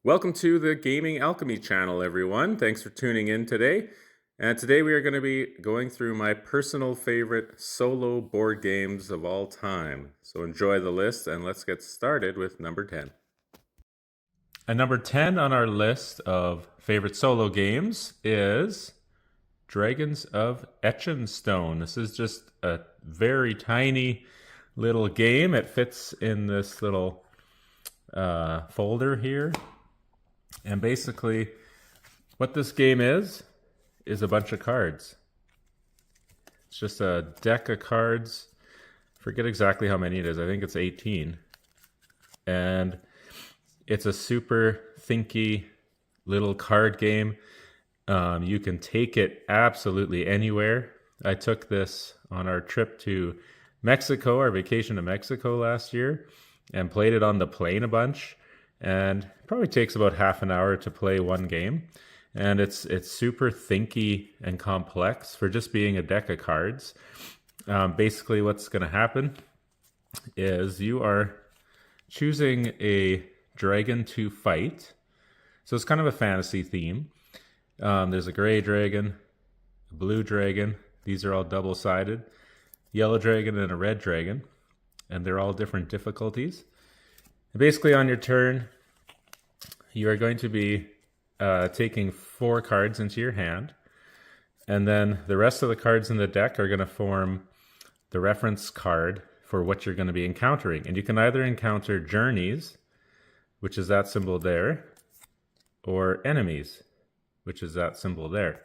Welcome to the Gaming Alchemy channel, everyone. Thanks for tuning in today. And today we are going to be going through my personal favorite solo board games of all time. So enjoy the list and let's get started with number 10. And number 10 on our list of favorite solo games is Dragons of Etchenstone. This is just a very tiny little game. It fits in this little folder here. And basically, what this game is a bunch of cards. It's just a deck of cards. Forget exactly how many it is. I think it's 18. And it's a super thinky little card game. You can take it absolutely anywhere. I took this on our trip to Mexico, our vacation to Mexico last year, and played it on the plane a bunch. And it probably takes about half an hour to play one game. And it's super thinky and complex for just being a deck of cards. Basically, what's going to happen is you are choosing a dragon to fight. So it's kind of a fantasy theme. There's a gray dragon, a blue dragon. These are all double-sided. Yellow dragon and a red dragon. And they're all different difficulties. Basically, on your turn, you are going to be taking 4 cards into your hand, and then the rest of the cards in the deck are going to form the reference card for what you're going to be encountering. And you can either encounter journeys, which is that symbol there, or enemies, which is that symbol there.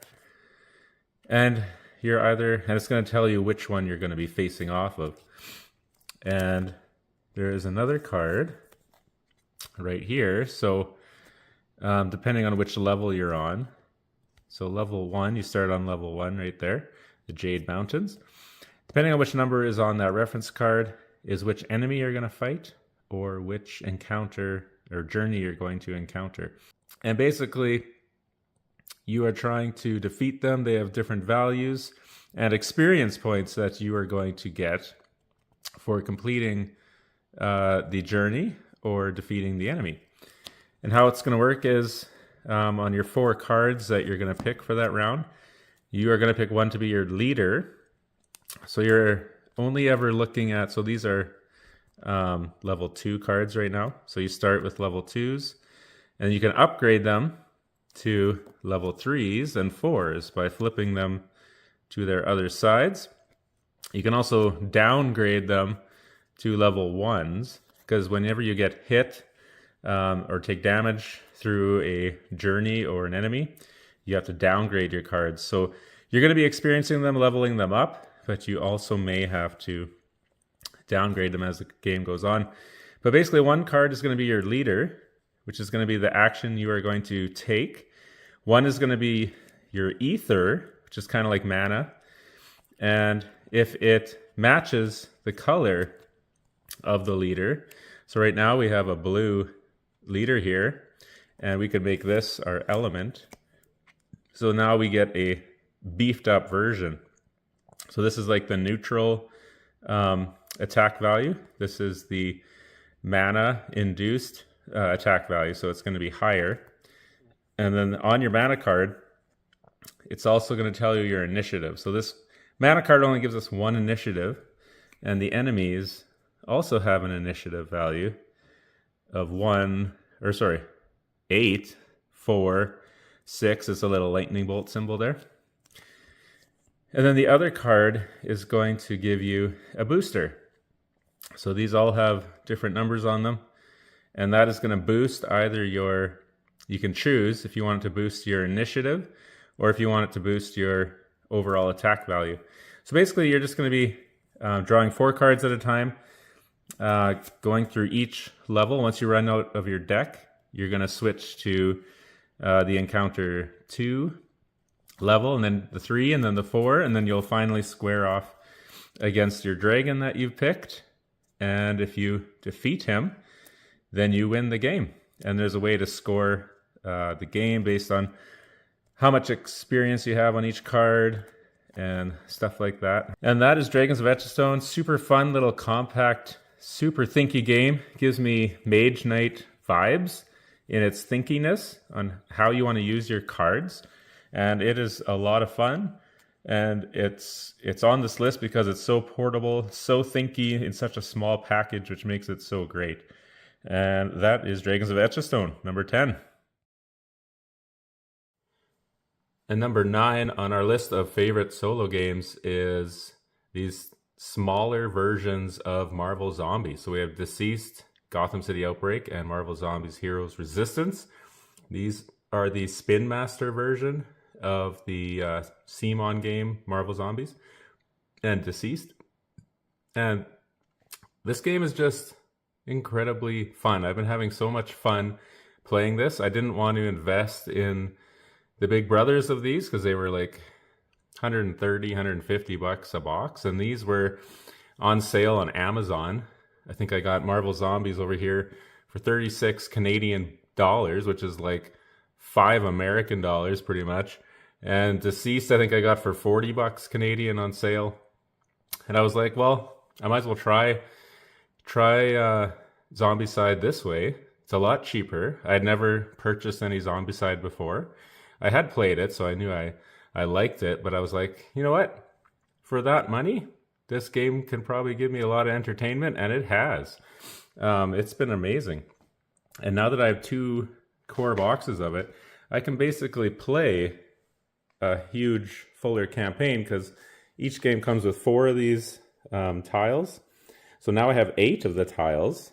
And it's going to tell you which one you're going to be facing off of. And there is another card right here. So depending on which level you're on, so level 1, you start on level 1 right there, the Jade Mountains. Depending on which number is on that reference card is which enemy you're going to fight or which encounter or journey you're going to encounter. And basically, you are trying to defeat them. They have different values and experience points that you are going to get for completing the journey or defeating the enemy. And how it's going to work is on your 4 cards that you're going to pick for that round, you are going to pick one to be your leader. So you're only ever looking at, so these are level 2 cards right now. So you start with level 2s, and you can upgrade them to level 3s and 4s by flipping them to their other sides. You can also downgrade them to level 1s, because whenever you get hit or take damage through a journey or an enemy, you have to downgrade your cards. So you're going to be experiencing them, leveling them up, but you also may have to downgrade them as the game goes on. But basically, one card is going to be your leader, which is going to be the action you are going to take. One is going to be your ether, which is kind of like mana. And if it matches the color of the leader, so right now we have a blue leader here, and we could make this our element. So now we get a beefed up version. So this is like the neutral attack value. This is the mana induced attack value, so it's going to be higher. And then on your mana card, it's also going to tell you your initiative. So this mana card only gives us 1 initiative, and the enemies also have an initiative value of 8, 4, 6. It's a little lightning bolt symbol there. And then the other card is going to give you a booster. So these all have different numbers on them, and that is going to boost either you can choose if you want it to boost your initiative or if you want it to boost your overall attack value. So basically, you're just going to be drawing 4 cards at a time, going through each level. Once you run out of your deck, you're going to switch to the encounter 2 level, and then the 3, and then the 4, and then you'll finally square off against your dragon that you've picked. And if you defeat him, then you win the game. And there's a way to score the game based on how much experience you have on each card and stuff like that. And that is Dragons of Etchenstone. Super fun, little compact, super thinky game. Gives me Mage Knight vibes in its thinkiness on how you want to use your cards. And it is a lot of fun. And it's on this list because it's so portable, so thinky in such a small package, which makes it so great. And that is Dragons of Etchestone, number 10. And number 9 on our list of favorite solo games is these smaller versions of Marvel Zombies. So we have Deceased, Gotham City Outbreak, and Marvel Zombies Heroes Resistance. These are the Spin Master version of the CMON game Marvel Zombies and Deceased. And this game is just incredibly fun. I've been having so much fun playing this. I didn't want to invest in the big brothers of these because they were like 130, 150 bucks a box. And these were on sale on Amazon. I think I got Marvel Zombies over here for 36 Canadian dollars, which is like $5 American pretty much. And Deceased, I think I got for 40 bucks Canadian on sale. And I was like, well, I might as well try Zombicide this way. It's a lot cheaper. I had never purchased any Zombicide before. I had played it, so I knew I liked it, but I was like, you know what? For that money, this game can probably give me a lot of entertainment, and it has. It's been amazing. And now that I have 2 core boxes of it, I can basically play a huge fuller campaign because each game comes with 4 of these tiles. So now I have 8 of the tiles,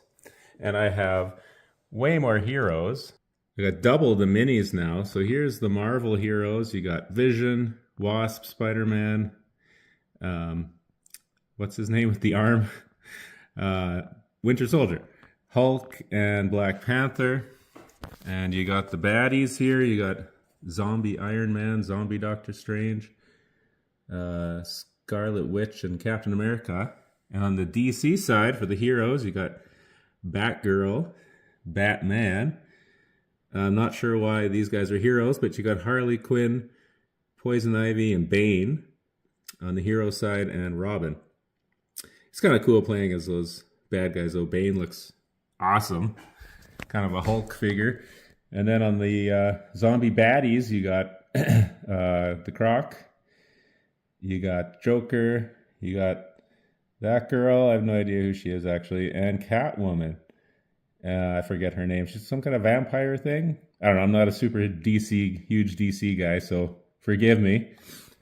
and I have way more heroes. I got double the minis now. So here's the Marvel heroes. You got Vision, Wasp, Spider-Man, what's his name with the arm? Winter Soldier, Hulk, and Black Panther. And you got the baddies here. You got Zombie Iron Man, Zombie Doctor Strange, Scarlet Witch, and Captain America. And on the DC side, for the heroes, you got Batgirl, Batman. I'm not sure why these guys are heroes, but you got Harley Quinn, Poison Ivy, and Bane on the hero side, and Robin. It's kind of cool playing as those bad guys, though. Bane looks awesome. Kind of a Hulk figure. And then on the zombie baddies, you got the Croc, you got Joker, you got that girl, I have no idea who she is actually, and Catwoman. I forget her name. She's some kind of vampire thing. I don't know. I'm not a super huge DC guy, so forgive me.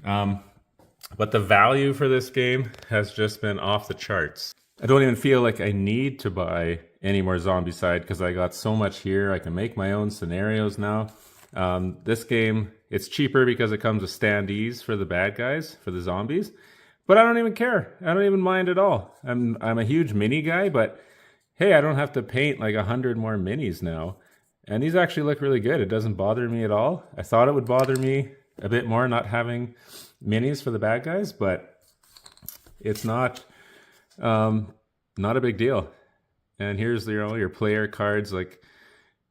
But the value for this game has just been off the charts. I don't even feel like I need to buy any more Zombicide because I got so much here. I can make my own scenarios now. This game, it's cheaper because it comes with standees for the bad guys, for the zombies. But I don't even care. I don't even mind at all. I'm a huge mini guy, but hey, I don't have to paint like 100 more minis now. And these actually look really good. It doesn't bother me at all. I thought it would bother me a bit more not having minis for the bad guys, but it's not a big deal. And here's your player cards, like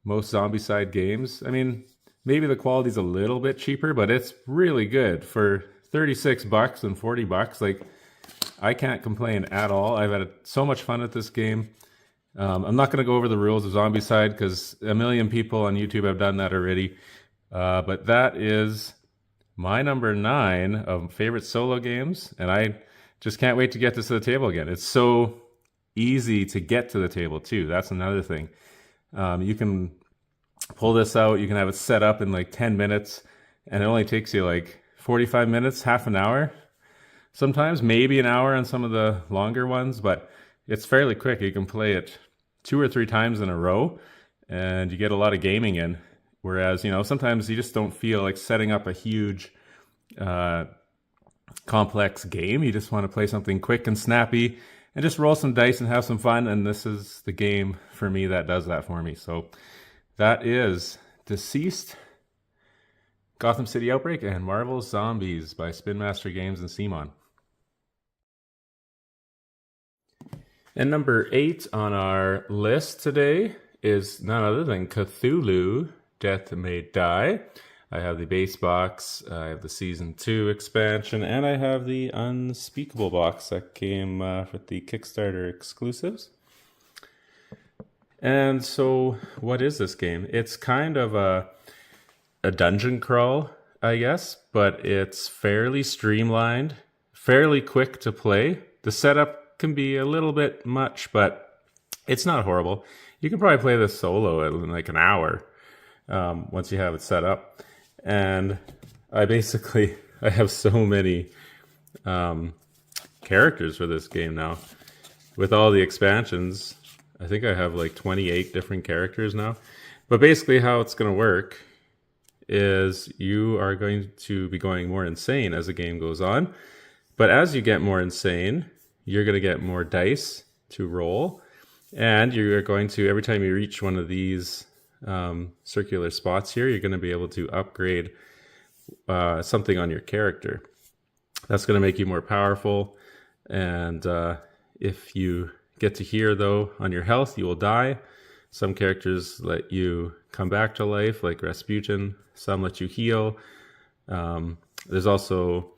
most Zombicide games. I mean, maybe the quality's a little bit cheaper, but it's really good for 36 bucks and 40 bucks. Like, I can't complain at all. I've had so much fun at this game. I'm not going to go over the rules of Zombicide because a million people on YouTube have done that already. But that is my number 9 of favorite solo games. And I just can't wait to get this to the table again. It's so easy to get to the table too. That's another thing. You can pull this out. You can have it set up in like 10 minutes. And it only takes you like 45 minutes, half an hour. Sometimes maybe an hour on some of the longer ones. But it's fairly quick. You can play it 2 or 3 times in a row and you get a lot of gaming in. Whereas, sometimes you just don't feel like setting up a huge, complex game. You just want to play something quick and snappy and just roll some dice and have some fun. And this is the game for me that does that for me. So that is Deceased, Gotham City Outbreak, and Marvel Zombies by Spin Master Games and CMON. And number 8 on our list today is none other than Cthulhu, Death May Die. I have the base box, I have the Season 2 expansion, and I have the Unspeakable box that came with the Kickstarter exclusives. And so, what is this game? It's kind of a dungeon crawl, I guess, but it's fairly streamlined, fairly quick to play. The setup can be a little bit much, but it's not horrible. You can probably play this solo in like an hour once you have it set up. And I have so many characters for this game now. With all the expansions, I think I have like 28 different characters now. But basically how it's going to work is you are going to be going more insane as the game goes on. But as you get more insane, you're going to get more dice to roll. And you're going to, every time you reach one of these circular spots here, you're going to be able to upgrade something on your character. That's going to make you more powerful. And if you get to here, though, on your health, you will die. Some characters let you come back to life, like Rasputin. Some let you heal. There's also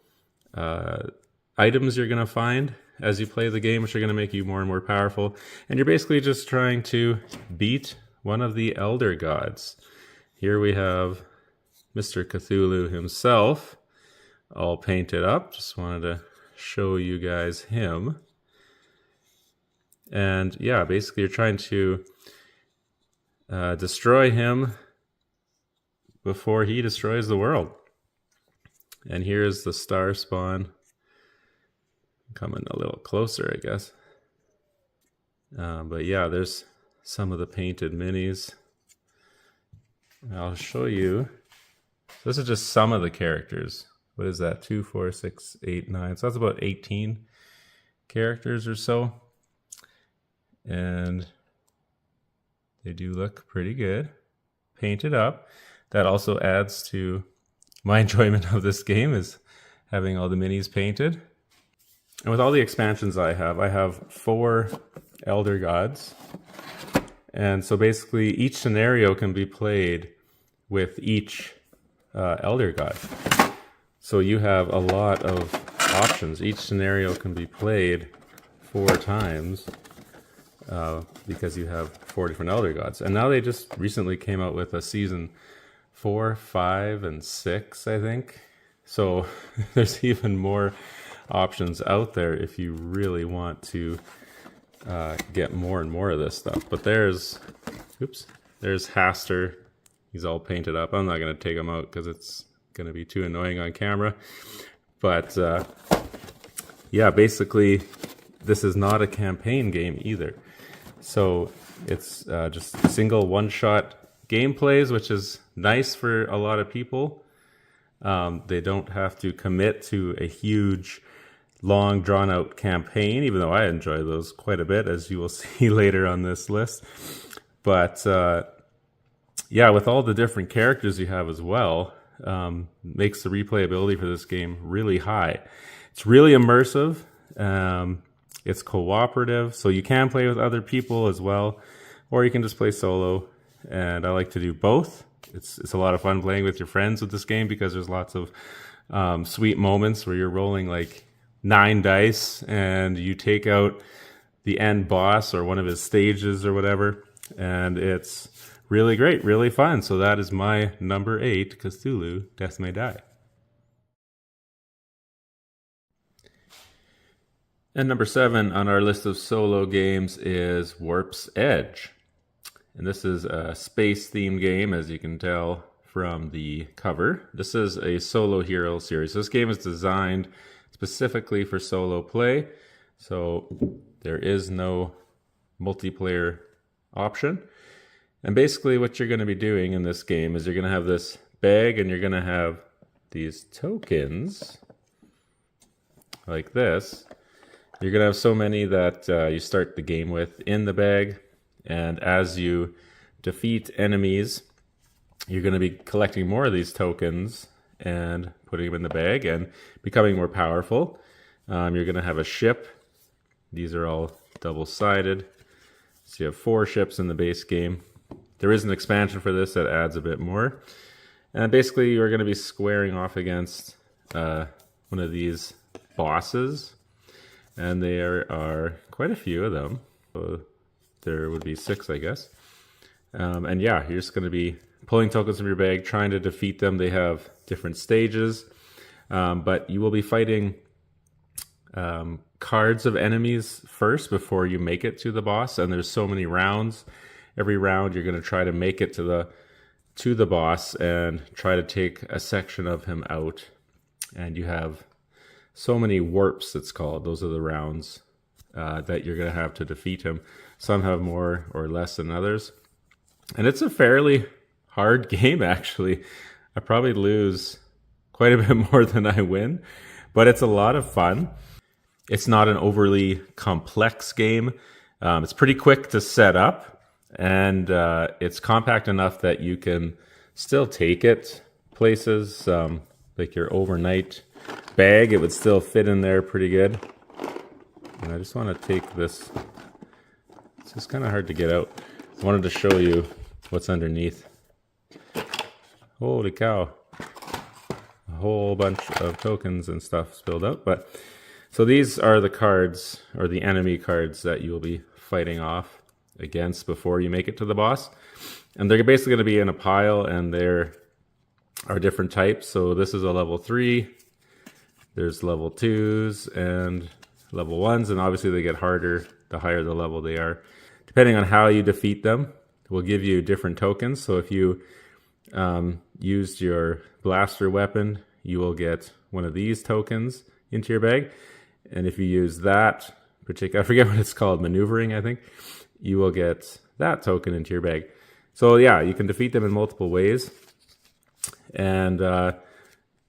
items you're going to find as you play the game, which are going to make you more and more powerful. And you're basically just trying to beat one of the elder gods. Here we have Mr. Cthulhu himself, all painted up. Just wanted to show you guys him. And yeah, basically you're trying to destroy him before he destroys the world. And here's the star spawn. Coming a little closer, I guess. But yeah, there's some of the painted minis. I'll show you. This is just some of the characters. What is that? 2, 4, 6, 8, 9. So that's about 18 characters or so. And they do look pretty good. Painted up. That also adds to my enjoyment of this game, is having all the minis painted. And with all the expansions I have 4 elder gods. And so basically each scenario can be played with each elder god. So you have a lot of options. Each scenario can be played 4 times because you have 4 different elder gods. And now they just recently came out with a season 4, 5, and 6, I think. So there's even more options out there if you really want to get more and more of this stuff. But there's Haster. He's all painted up. I'm not going to take him out because it's going to be too annoying on camera. But yeah, basically this is not a campaign game either. So it's just single one-shot gameplays, which is nice for a lot of people. They don't have to commit to a huge, long, drawn-out campaign, even though I enjoy those quite a bit, as you will see later on this list. But yeah, with all the different characters you have as well, makes the replayability for this game really high. It's really immersive. It's cooperative, so you can play with other people as well, or you can just play solo. And I like to do both. It's a lot of fun playing with your friends with this game because there's lots of sweet moments where you're rolling like 9 dice and you take out the end boss or one of his stages or whatever, and it's really great, really fun. So that is my number 8, Cthulhu, Death May Die. And number 7 on our list of solo games is Warp's Edge. And this is a space-themed game, as you can tell from the cover. This is a solo hero series. This game is designed specifically for solo play, so there is no multiplayer option. And basically what you're going to be doing in this game is you're going to have this bag, and you're going to have these tokens like this. You're going to have so many that you start the game with in the bag. And as you defeat enemies, you're going to be collecting more of these tokens and putting them in the bag and becoming more powerful. You're going to have a ship. These are all double-sided. So you have 4 ships in the base game. There is an expansion for this that adds a bit more. And basically you're going to be squaring off against one of these bosses. And there are quite a few of them. So there would be 6, I guess. And yeah, you're just going to be pulling tokens from your bag, trying to defeat them. They have different stages, but you will be fighting cards of enemies first before you make it to the boss. And there's so many rounds. Every round, you're going to try to make it to the boss and try to take a section of him out. And you have so many warps, it's called. Those are the rounds that you're going to have to defeat him. Some have more or less than others. And it's a fairly hard game, actually. I probably lose quite a bit more than I win, but it's a lot of fun. It's not an overly complex game. It's pretty quick to set up, and it's compact enough that you can still take it places, like your overnight bag. It would still fit in there pretty good. And I just want to take this. It's just kind of hard to get out. I wanted to show you what's underneath. Holy cow. A whole bunch of tokens and stuff spilled out. But so these are the cards, or the enemy cards, that you will be fighting off against before you make it to the boss. And they're basically going to be in a pile, and there are different types. So this is a level 3. There's level 2s and level 1s, and obviously they get harder the higher the level they are. Depending on how you defeat them, will give you different tokens. So if you used your blaster weapon, you will get one of these tokens into your bag. And if you use that particular, I forget what it's called, maneuvering, I think, you will get that token into your bag. So yeah, you can defeat them in multiple ways. And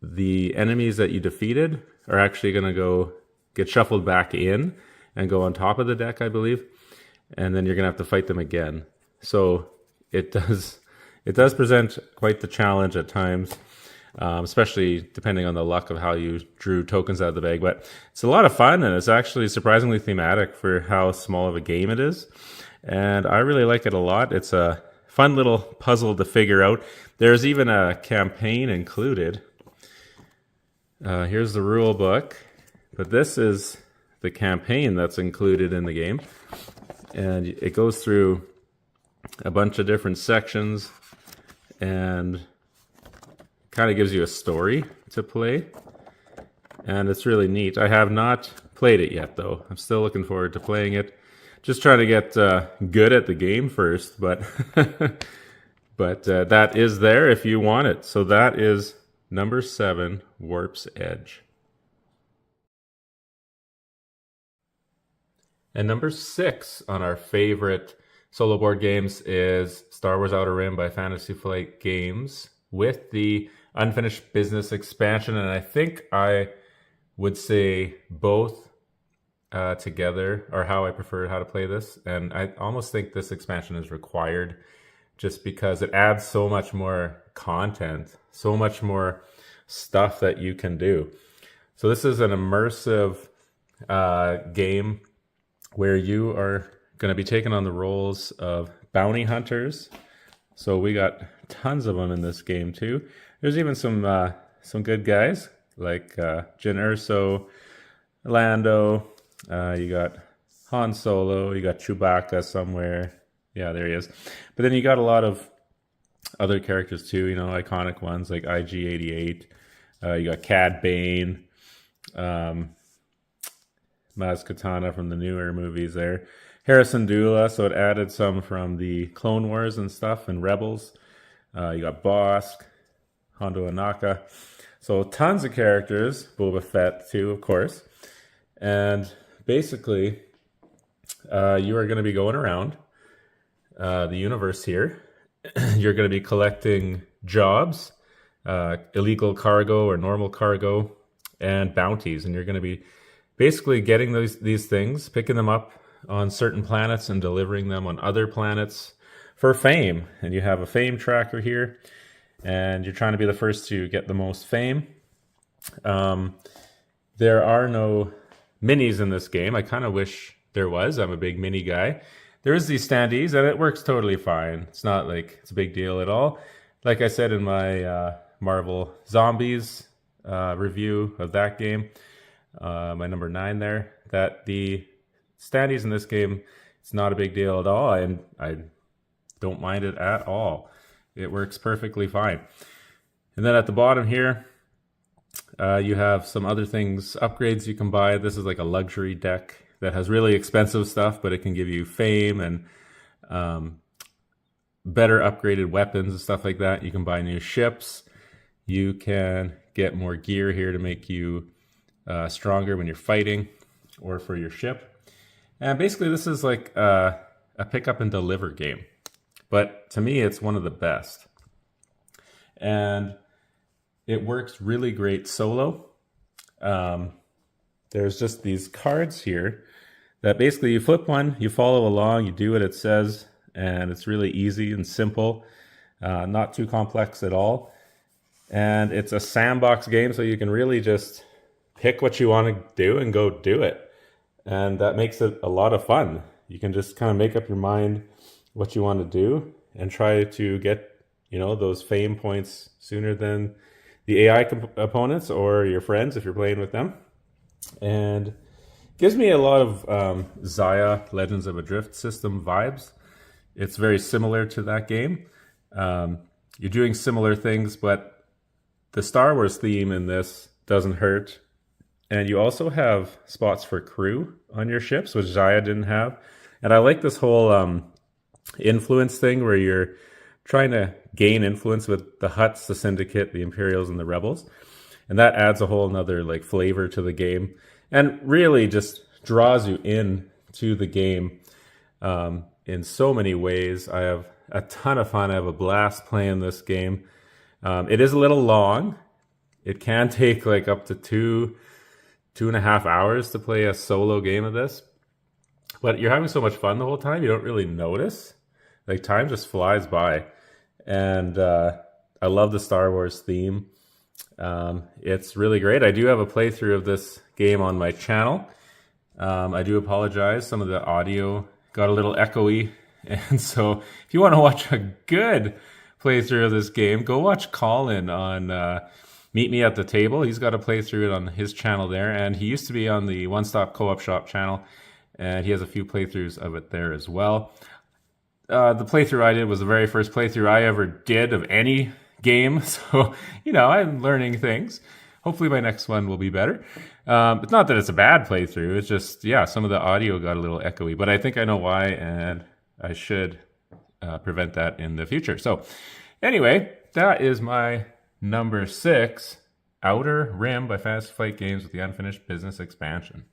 the enemies that you defeated are actually going to get shuffled back in and go on top of the deck, I believe. And then you're going to have to fight them again. So it does present quite the challenge at times, especially depending on the luck of how you drew tokens out of the bag. But it's a lot of fun, and it's actually surprisingly thematic for how small of a game it is. And I really like it a lot. It's a fun little puzzle to figure out. There's even a campaign included. Here's the rule book, but this is the campaign that's included in the game. And it goes through a bunch of different sections and kind of gives you a story to play. And it's really neat. I have not played it yet, though. I'm still looking forward to playing it. Just trying to get good at the game first, but that is there if you want it. So that is number 7, Warp's Edge. And number 6 on our favorite solo board games is Star Wars Outer Rim by Fantasy Flight Games with the Unfinished Business expansion. And I think I would say both together are how I prefer how to play this. And I almost think this expansion is required just because it adds so much more content, so much more stuff that you can do. So this is an immersive game where you are going to be taking on the roles of bounty hunters. So we got tons of them in this game too. There's even some good guys like Jyn Erso, Lando. You got Han Solo. You got Chewbacca somewhere. Yeah, there he is. But then you got a lot of other characters too. You know, iconic ones like IG-88. You got Cad Bane. Maz Kanata from the newer movies there. Harrison Dula, so it added some from the Clone Wars and stuff, and Rebels. You got Bosk, Hondo Anaka. So tons of characters. Boba Fett too, of course. And basically, you are going to be going around the universe here. You're going to be collecting jobs, illegal cargo or normal cargo, and bounties. And you're going to be basically getting these things, picking them up on certain planets and delivering them on other planets for fame. And you have a fame tracker here, and you're trying to be the first to get the most fame. There are no minis in this game. I kind of wish there was. I'm a big mini guy. There is these standees, and it works totally fine. It's not like it's a big deal at all. Like I said in my Marvel Zombies review of that game, my number 9 there, that the standees in this game, It's not a big deal at all, and I don't mind it at all. It works perfectly fine. And then at the bottom here, you have some other things, upgrades you can buy. This is like a luxury deck that has really expensive stuff, but it can give you fame and better upgraded weapons and stuff like that. You can buy new ships. You can get more gear here to make you stronger when you're fighting or for your ship. And basically this is like a pick up and deliver game. But to me, it's one of the best. And it works really great solo. There's just these cards here that basically you flip one, you follow along, you do what it says, and it's really easy and simple, not too complex at all. And it's a sandbox game, so you can really just pick what you want to do and go do it. And that makes it a lot of fun. You can just kind of make up your mind what you want to do and try to get, those fame points sooner than the AI opponents or your friends if you're playing with them. And gives me a lot of Zaya Legends of Adrift system vibes. It's very similar to that game. You're doing similar things, but the Star Wars theme in this doesn't hurt. And you also have spots for crew on your ships, which Zaya didn't have. And I like this whole influence thing where you're trying to gain influence with the Hutts, the Syndicate, the Imperials, and the Rebels. And that adds a whole nother flavor to the game and really just draws you in to the game in so many ways. I have a ton of fun. I have a blast playing this game. It is a little long. It can take up to 2.5 hours to play a solo game of this. But you're having so much fun the whole time, you don't really notice. Time just flies by. And I love the Star Wars theme. It's really great. I do have a playthrough of this game on my channel. I do apologize. Some of the audio got a little echoey. And so if you want to watch a good playthrough of this game, go watch Colin on Meet Me at the Table. He's got a playthrough on his channel there. And he used to be on the One Stop Co-op Shop channel. And he has a few playthroughs of it there as well. The playthrough I did was the very first playthrough I ever did of any game. So, I'm learning things. Hopefully my next one will be better. It's not that it's a bad playthrough. It's just, some of the audio got a little echoey. But I think I know why, and I should prevent that in the future. So, anyway, that is my number 6, Outer Rim by Fantasy Flight Games with the Unfinished Business Expansion.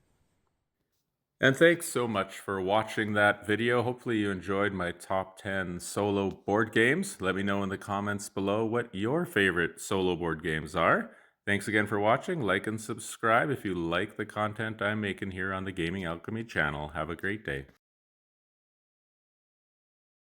And thanks so much for watching that video. Hopefully you enjoyed my top 10 solo board games. Let me know in the comments below what your favorite solo board games are. Thanks again for watching. Like and subscribe if you like the content I'm making here on the Gaming Alchemy channel. Have a great day.